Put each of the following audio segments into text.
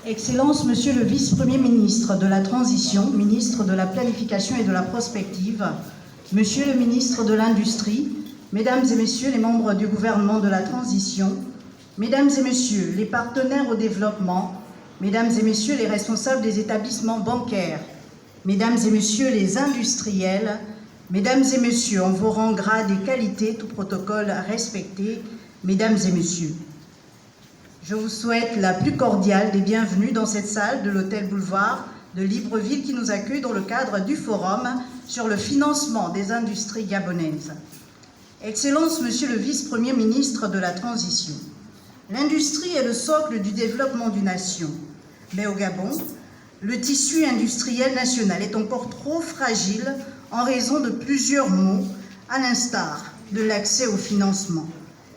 Excellence, Monsieur le Vice-Premier ministre de la Transition, ministre de la Planification et de la Prospective, Monsieur le ministre de l'Industrie, Mesdames et Messieurs les membres du gouvernement de la Transition, Mesdames et Messieurs les partenaires au développement, Mesdames et Messieurs les responsables des établissements bancaires, Mesdames et Messieurs les industriels, Mesdames et Messieurs, en vos rangs, grades et qualités, tout protocole respecté, Mesdames et Messieurs, je vous souhaite la plus cordiale des bienvenues dans cette salle de l'Hôtel Boulevard de Libreville qui nous accueille dans le cadre du Forum sur le financement des industries gabonaises. Excellence, Monsieur le Vice-Premier ministre de la Transition, l'industrie est le socle du développement d'une nation. Mais au Gabon, le tissu industriel national est encore trop fragile en raison de plusieurs maux, à l'instar de l'accès au financement.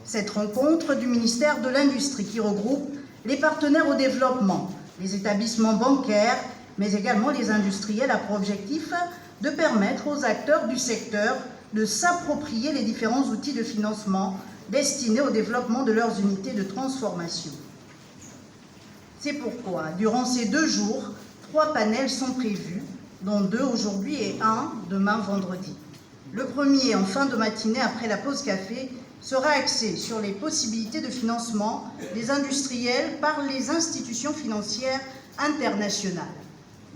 Cette rencontre du ministère de l'Industrie qui regroupe les partenaires au développement, les établissements bancaires, mais également les industriels a pour objectif de permettre aux acteurs du secteur de s'approprier les différents outils de financement destinés au développement de leurs unités de transformation. C'est pourquoi, durant ces 2 jours, 3 panels sont prévus, dont 2 aujourd'hui et 1 demain vendredi. Le premier, en fin de matinée après la pause café, sera axé sur les possibilités de financement des industriels par les institutions financières internationales.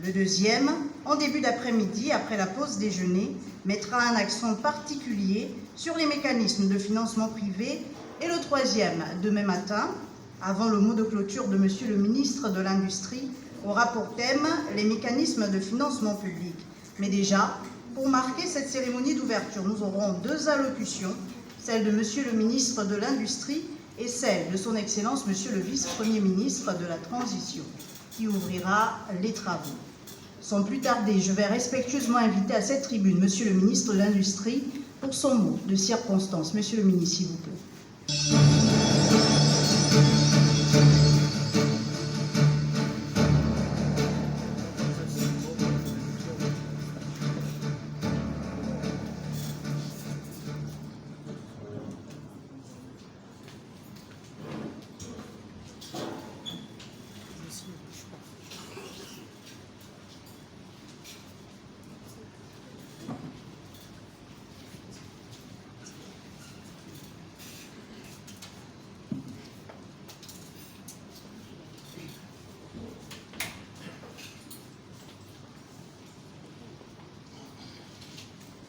Le deuxième, en début d'après-midi, après la pause déjeuner, mettra un accent particulier sur les mécanismes de financement privé. Et le troisième, demain matin, avant le mot de clôture de Monsieur le ministre de l'Industrie, aura pour thème les mécanismes de financement public. Mais déjà, pour marquer cette cérémonie d'ouverture, nous aurons 2 allocutions, celle de Monsieur le ministre de l'Industrie et celle de son Excellence Monsieur le Vice-Premier ministre de la Transition, qui ouvrira les travaux. Sans plus tarder, je vais respectueusement inviter à cette tribune Monsieur le ministre de l'Industrie pour son mot de circonstance. Monsieur le ministre, s'il vous plaît.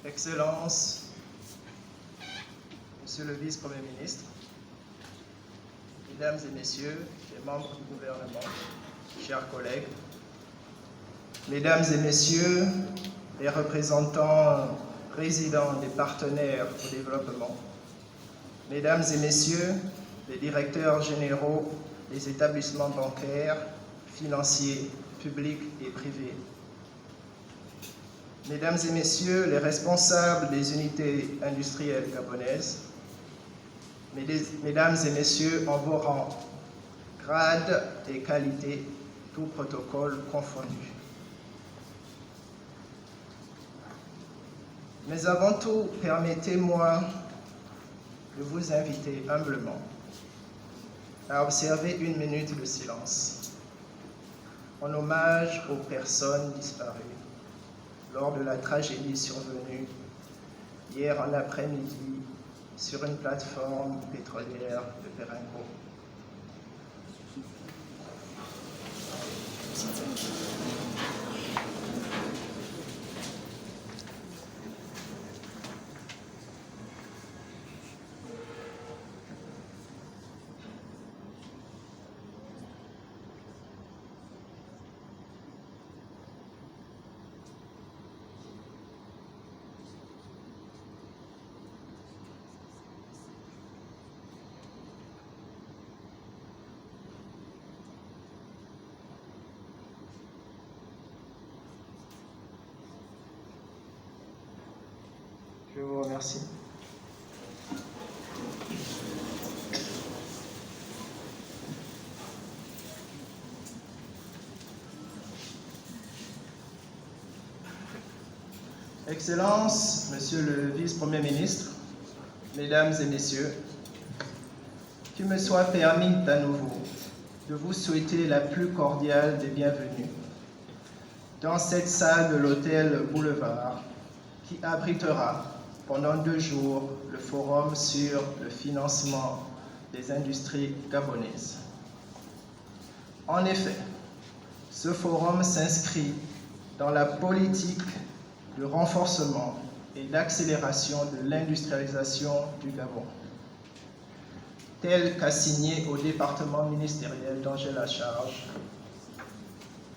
Excellences, Monsieur le Vice-Premier ministre, Mesdames et Messieurs les membres du gouvernement, chers collègues, Mesdames et Messieurs les représentants résidents des partenaires au développement, Mesdames et Messieurs les directeurs généraux des établissements bancaires, financiers, publics et privés, Mesdames et Messieurs les responsables des unités industrielles gabonaises, Mesdames et Messieurs en vos rangs, grades et qualités, tout protocole confondu. Mais avant tout, permettez-moi de vous inviter humblement à observer 1 minute de silence en hommage aux personnes disparues lors de la tragédie survenue hier en après-midi sur une plateforme pétrolière de Perenco. Je vous remercie. Excellences, Monsieur le Vice-Premier ministre, Mesdames et Messieurs, qu'il me soit permis à nouveau de vous souhaiter la plus cordiale des bienvenues dans cette salle de l'hôtel Boulevard qui abritera pendant 2 jours le forum sur le financement des industries gabonaises. En effet, ce forum s'inscrit dans la politique de renforcement et d'accélération de l'industrialisation du Gabon, tel qu'assigné au département ministériel dont j'ai la charge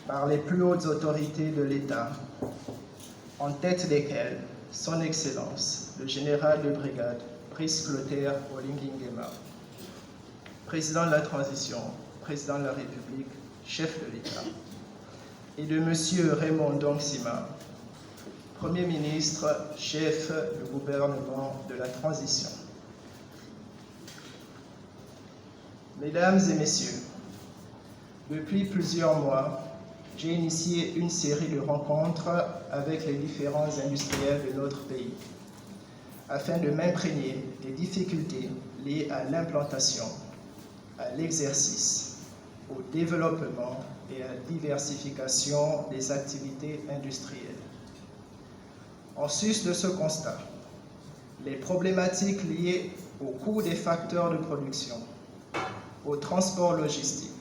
par les plus hautes autorités de l'État, en tête desquelles son Excellence, le général de brigade Brice Clotaire Olinguy Nguema, président de la transition, président de la République, chef de l'État, et de M. Raymond Dongsima, Premier ministre, chef du gouvernement de la transition. Mesdames et messieurs, depuis plusieurs mois, j'ai initié une série de rencontres avec les différents industriels de notre pays afin de m'imprégner des difficultés liées à l'implantation, à l'exercice, au développement et à la diversification des activités industrielles. En sus de ce constat, les problématiques liées au coût des facteurs de production, au transport logistique,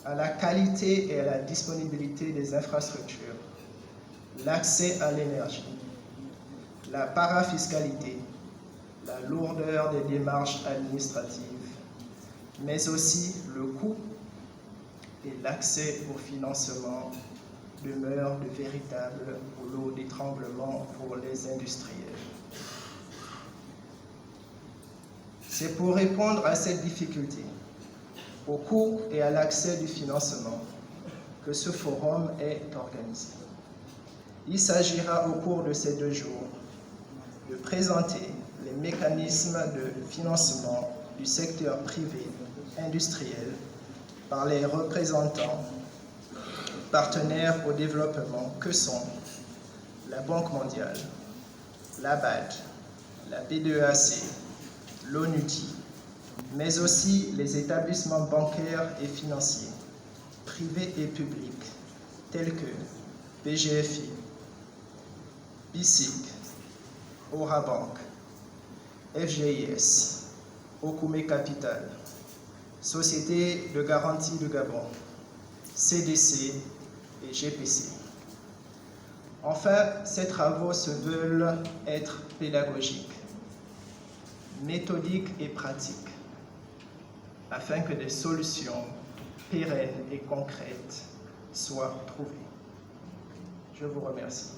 à la qualité et à la disponibilité des infrastructures, l'accès à l'énergie, la parafiscalité, la lourdeur des démarches administratives, mais aussi le coût et l'accès au financement demeurent de véritables rouleaux d'étranglement pour les industriels. C'est pour répondre à cette difficulté, au coût et à l'accès du financement, que ce forum est organisé. Il s'agira au cours de ces 2 jours de présenter les mécanismes de financement du secteur privé industriel par les représentants partenaires au développement que sont la Banque mondiale, la BAD, la BDEAC, l'ONUTI, mais aussi les établissements bancaires et financiers, privés et publics, tels que PGFI, BICIC, Orabank, FGIS, Okume Capital, Société de garantie du Gabon, CDC et GPC. Enfin, ces travaux se veulent être pédagogiques, méthodiques et pratiques, afin que des solutions pérennes et concrètes soient trouvées. Je vous remercie.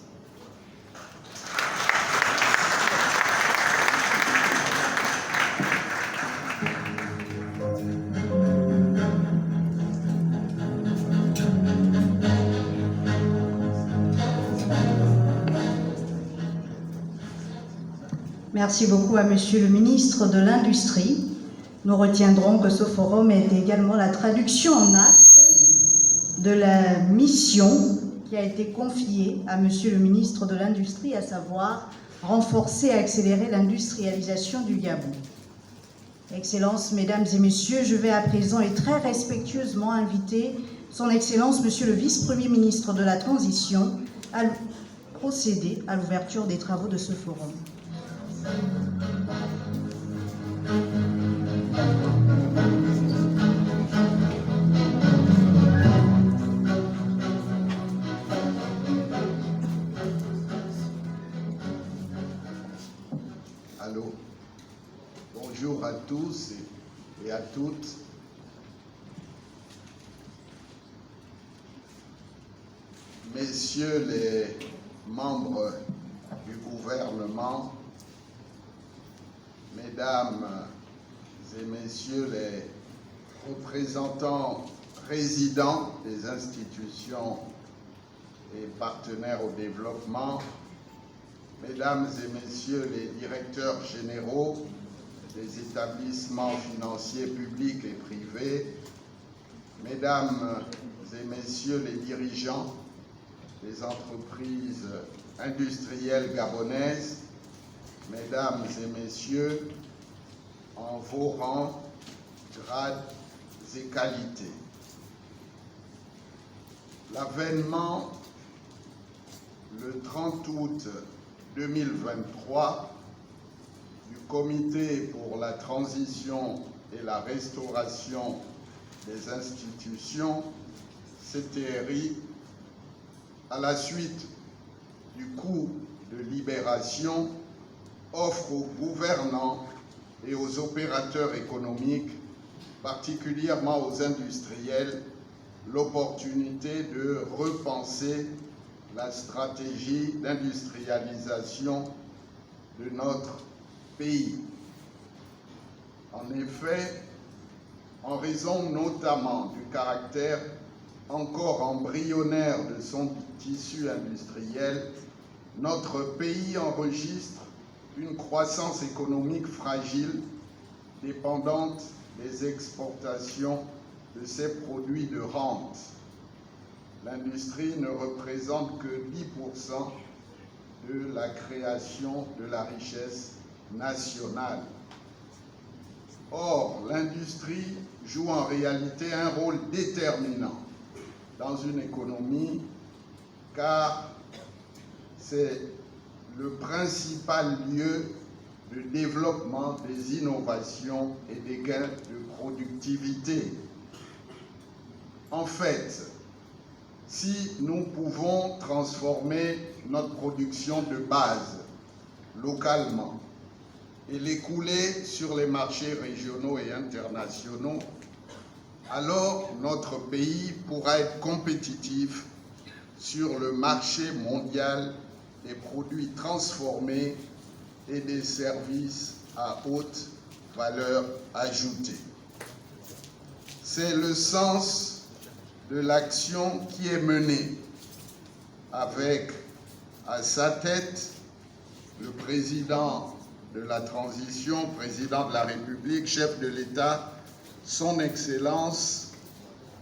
Merci beaucoup à Monsieur le ministre de l'Industrie. Nous retiendrons que ce forum est également la traduction en actes de la mission qui a été confiée à Monsieur le ministre de l'Industrie, à savoir renforcer et accélérer l'industrialisation du Gabon. Excellences, Mesdames et Messieurs, je vais à présent et très respectueusement inviter Son Excellence Monsieur le Vice-Premier ministre de la Transition à procéder à l'ouverture des travaux de ce forum. Allô. Bonjour à tous et à toutes. Messieurs les membres du gouvernement, Mesdames et Messieurs les représentants résidents des institutions et partenaires au développement, Mesdames et Messieurs les directeurs généraux des établissements financiers publics et privés, Mesdames et Messieurs les dirigeants des entreprises industrielles gabonaises, Mesdames et Messieurs, en vos rangs, grades et qualité. L'avènement, le 30 août 2023, du Comité pour la transition et la restauration des institutions, CTRI, à la suite du coup de libération, offre aux gouvernants et aux opérateurs économiques, particulièrement aux industriels, l'opportunité de repenser la stratégie d'industrialisation de notre pays. En effet, en raison notamment du caractère encore embryonnaire de son tissu industriel, notre pays enregistre une croissance économique fragile, dépendante des exportations de ses produits de rente. L'industrie ne représente que 10% de la création de la richesse nationale. Or, l'industrie joue en réalité un rôle déterminant dans une économie, car c'est le principal lieu de développement des innovations et des gains de productivité. En fait, si nous pouvons transformer notre production de base localement et l'écouler sur les marchés régionaux et internationaux, alors notre pays pourra être compétitif sur le marché mondial des produits transformés et des services à haute valeur ajoutée. C'est le sens de l'action qui est menée avec à sa tête le président de la transition, président de la République, chef de l'État, son Excellence,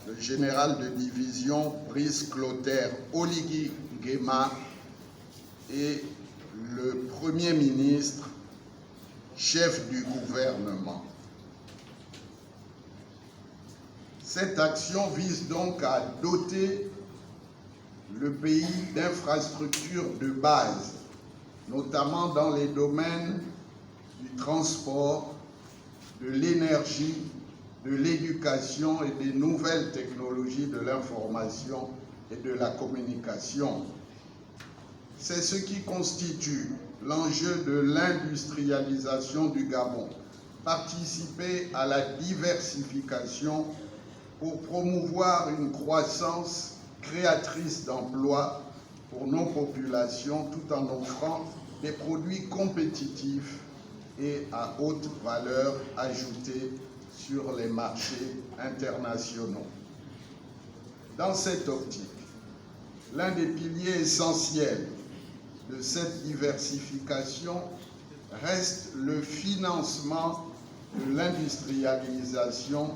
le général de division Brice Clotaire Oligui Nguema et le Premier ministre, chef du gouvernement. Cette action vise donc à doter le pays d'infrastructures de base, notamment dans les domaines du transport, de l'énergie, de l'éducation et des nouvelles technologies de l'information et de la communication. C'est ce qui constitue l'enjeu de l'industrialisation du Gabon, participer à la diversification pour promouvoir une croissance créatrice d'emplois pour nos populations tout en offrant des produits compétitifs et à haute valeur ajoutée sur les marchés internationaux. Dans cette optique, l'un des piliers essentiels de cette diversification reste le financement de l'industrialisation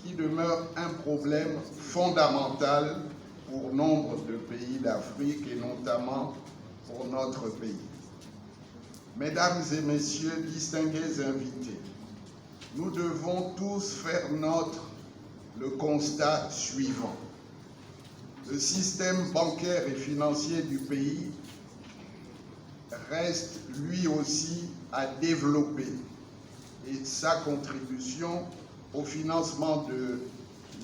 qui demeure un problème fondamental pour nombre de pays d'Afrique et notamment pour notre pays. Mesdames et messieurs, distingués invités, nous devons tous faire nôtre le constat suivant. Le système bancaire et financier du pays reste lui aussi à développer et sa contribution au financement de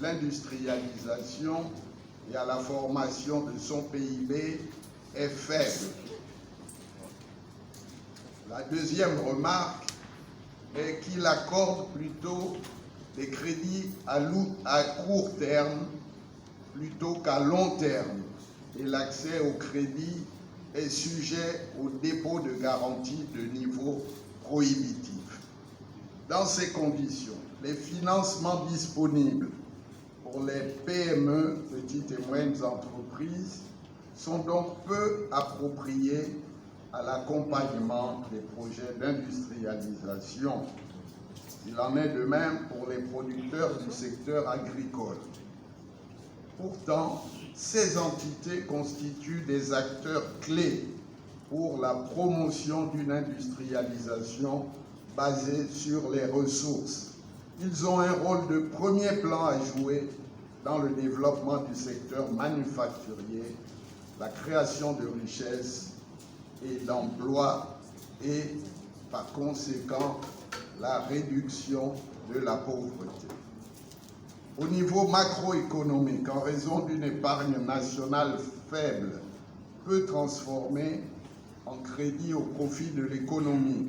l'industrialisation et à la formation de son PIB est faible. La deuxième remarque est qu'il accorde plutôt des crédits à court terme plutôt qu'à long terme, et l'accès au crédit est sujet au dépôt de garantie de niveau prohibitif. Dans ces conditions, les financements disponibles pour les PME, petites et moyennes entreprises, sont donc peu appropriés à l'accompagnement des projets d'industrialisation. Il en est de même pour les producteurs du secteur agricole. Pourtant, ces entités constituent des acteurs clés pour la promotion d'une industrialisation basée sur les ressources. Ils ont un rôle de premier plan à jouer dans le développement du secteur manufacturier, la création de richesses et d'emplois et, par conséquent, la réduction de la pauvreté. Au niveau macroéconomique, en raison d'une épargne nationale faible, peu transformée en crédit au profit de l'économie,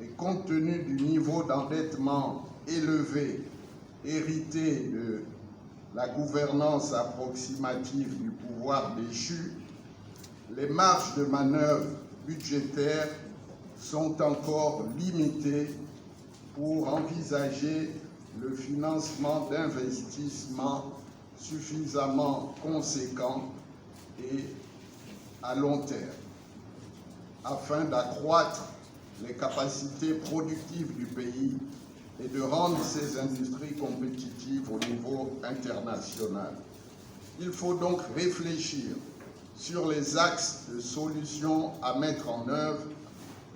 et compte tenu du niveau d'endettement élevé hérité de la gouvernance approximative du pouvoir déchu, les marges de manœuvre budgétaires sont encore limitées pour envisager le financement d'investissements suffisamment conséquents et à long terme, afin d'accroître les capacités productives du pays et de rendre ses industries compétitives au niveau international. Il faut donc réfléchir sur les axes de solutions à mettre en œuvre,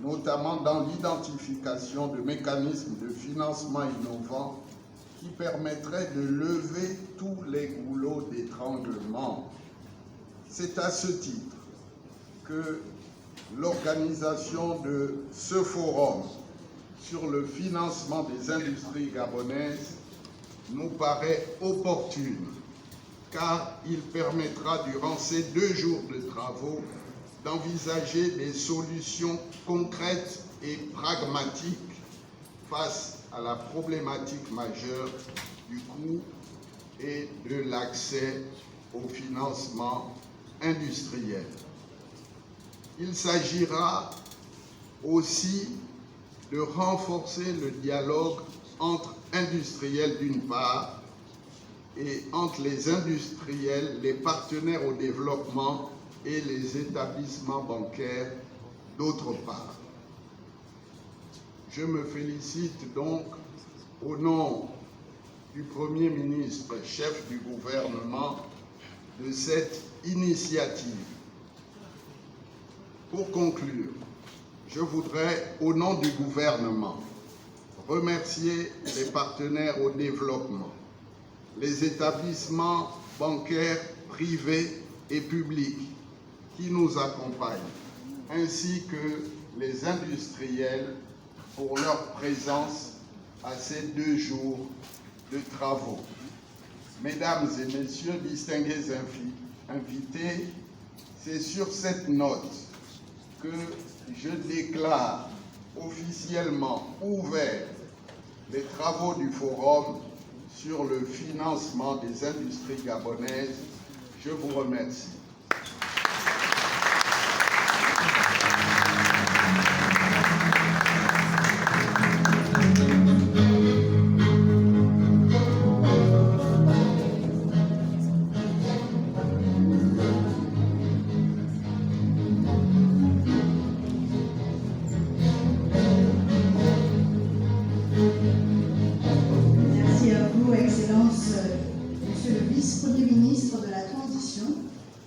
notamment dans l'identification de mécanismes de financement innovants qui permettraient de lever tous les goulots d'étranglement. C'est à ce titre que l'organisation de ce forum sur le financement des industries gabonaises nous paraît opportune, car il permettra durant ces 2 jours de travaux d'envisager des solutions concrètes et pragmatiques face à la problématique majeure du coût et de l'accès au financement industriel. Il s'agira aussi de renforcer le dialogue entre industriels d'une part et entre les industriels, les partenaires au développement et les établissements bancaires d'autre part. Je me félicite donc au nom du Premier ministre, chef du gouvernement, de cette initiative. Pour conclure, je voudrais, au nom du gouvernement, remercier les partenaires au développement, les établissements bancaires privés et publics qui nous accompagnent, ainsi que les industriels pour leur présence à ces 2 jours de travaux. Mesdames et messieurs, distingués invités, c'est sur cette note que je déclare officiellement ouverts les travaux du forum sur le financement des industries gabonaises. Je vous remercie.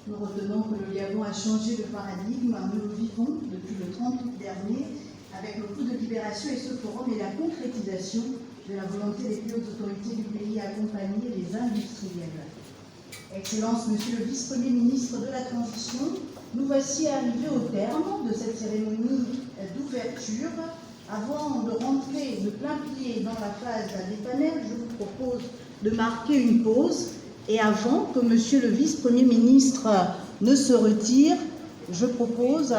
Nous retenons que le Gabon a changé de paradigme. Nous le vivons depuis le 30 août dernier avec le coup de libération et ce forum est la concrétisation de la volonté des plus hautes autorités du pays à accompagner les industriels. Excellences, Monsieur le Vice-Premier ministre de la Transition, nous voici arrivés au terme de cette cérémonie d'ouverture. Avant de rentrer de plein pied dans la phase des panels, je vous propose de marquer une pause. Et avant que Monsieur le Vice-Premier ministre ne se retire, je propose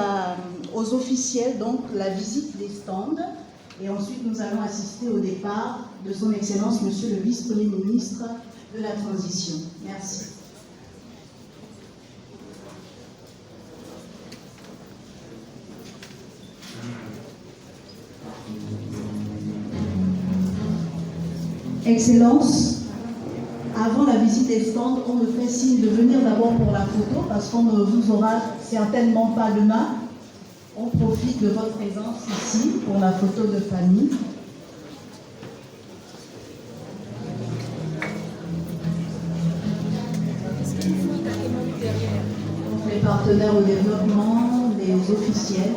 aux officiels donc la visite des stands. Et ensuite, nous allons assister au départ de Son Excellence Monsieur le Vice-Premier ministre de la Transition. Merci. Excellences, avant la visite des stands, on me fait signe de venir d'abord pour la photo parce qu'on ne vous aura certainement pas demain. On profite de votre présence ici pour la photo de famille. Donc les partenaires au développement, les officiels.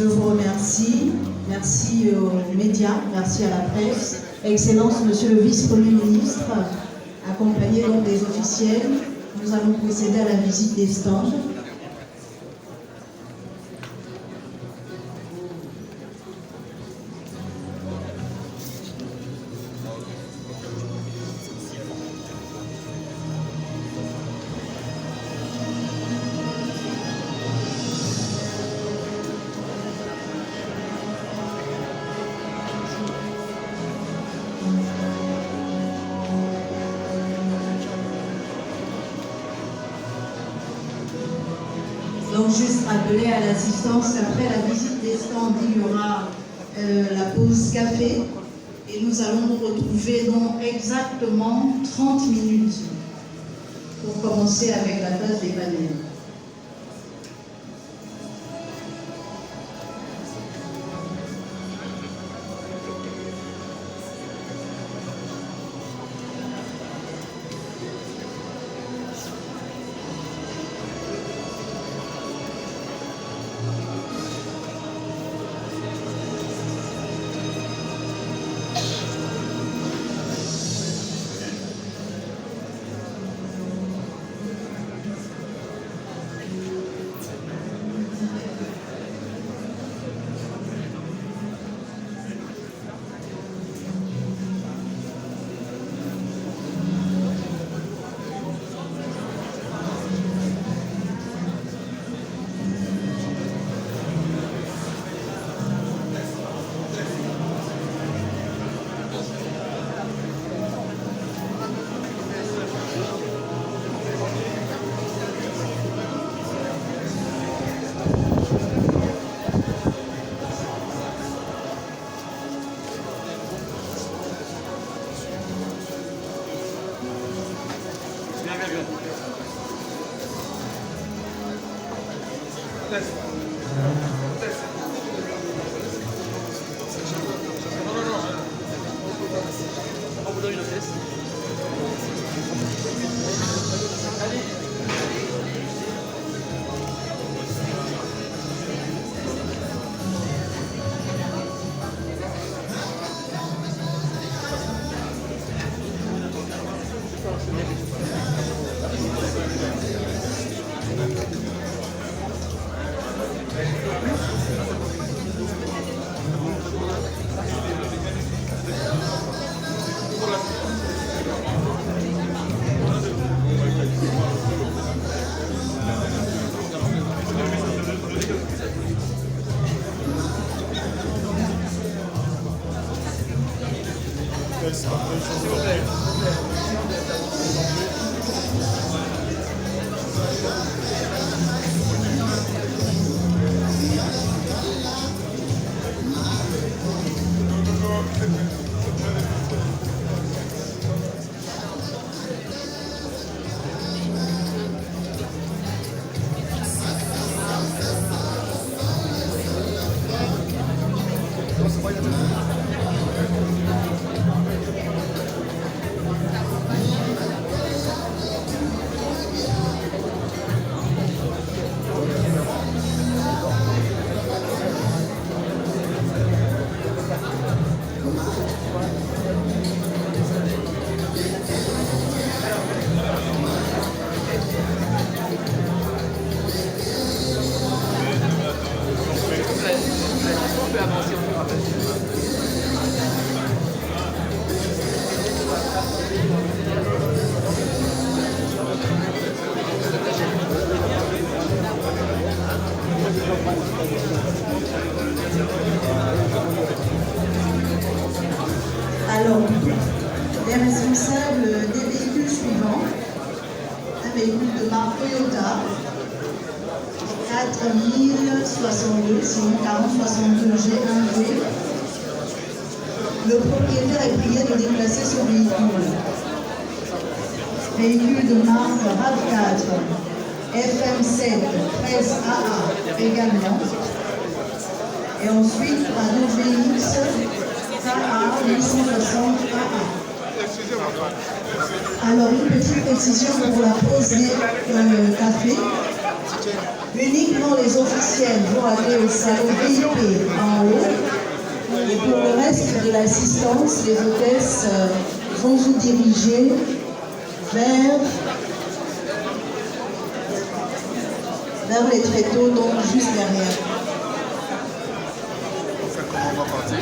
Je vous remercie. Merci aux médias, merci à la presse. Excellence, Monsieur le Vice-Premier ministre, accompagné donc des officiels, nous allons procéder à la visite des stands. Donc juste rappeler à l'assistance qu'après la visite des stands, il y aura la pause café et nous allons nous retrouver dans exactement 30 minutes pour commencer avec la phase des panels. Alors, les responsables des véhicules suivants, un véhicule de marque Toyota, 4062, sinon 4062 G1V. Le propriétaire est prié de déplacer son véhicule. Véhicule de marque RAV4, FM7, 13AA également. Et ensuite, un OVX KA 860AA. Alors, une petite précision pour la pause des cafés. Uniquement les officiels vont aller au salon VIP en haut. Et pour le reste de l'assistance, les hôtesses vont vous diriger vers les tréteaux, donc juste derrière.